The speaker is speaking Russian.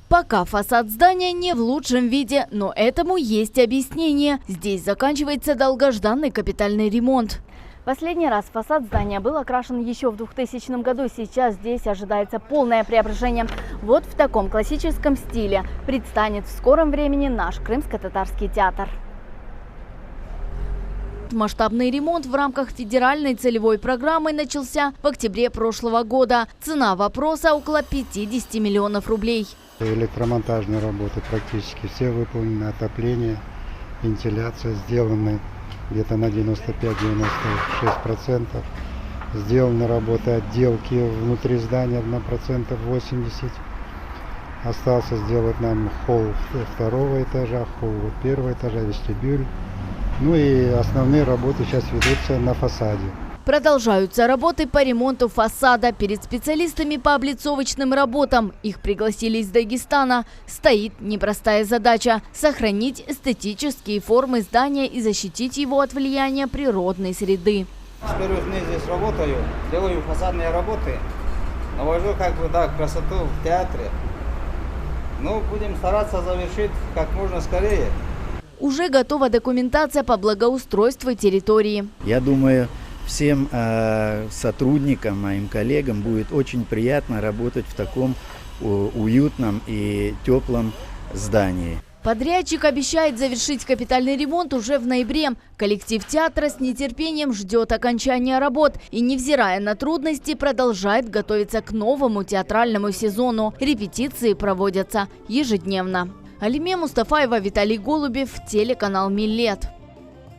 Пока фасад здания не в лучшем виде, но этому есть объяснение. Здесь заканчивается долгожданный капитальный ремонт. Последний раз фасад здания был окрашен еще в 2000 году. Сейчас здесь ожидается полное преображение. Вот в таком классическом стиле предстанет в скором времени наш крымско-татарский театр. Масштабный ремонт в рамках федеральной целевой программы начался в октябре прошлого года. Цена вопроса около 50 миллионов рублей. Электромонтажные работы практически все выполнены, отопление, вентиляция сделаны где-то на 95-96%. Сделаны работы отделки внутри здания на 80%. Остался сделать нам холл второго этажа, холл первого этажа, вестибюль. Ну и основные работы сейчас ведутся на фасаде. Продолжаются работы по ремонту фасада. Перед специалистами по облицовочным работам, их пригласили из Дагестана, стоит непростая задача – сохранить эстетические формы здания и защитить его от влияния природной среды. С первых дней здесь работаю, делаю фасадные работы, навожу красоту в театре. Ну, будем стараться завершить как можно скорее. Уже готова документация по благоустройству территории. Я думаю, всем сотрудникам, моим коллегам будет очень приятно работать в таком уютном и теплом здании. Подрядчик обещает завершить капитальный ремонт уже в ноябре. Коллектив театра с нетерпением ждет окончания работ и, невзирая на трудности, продолжает готовиться к новому театральному сезону. Репетиции проводятся ежедневно. Алиме Мустафаева, Виталий Голубев, телеканал Милет.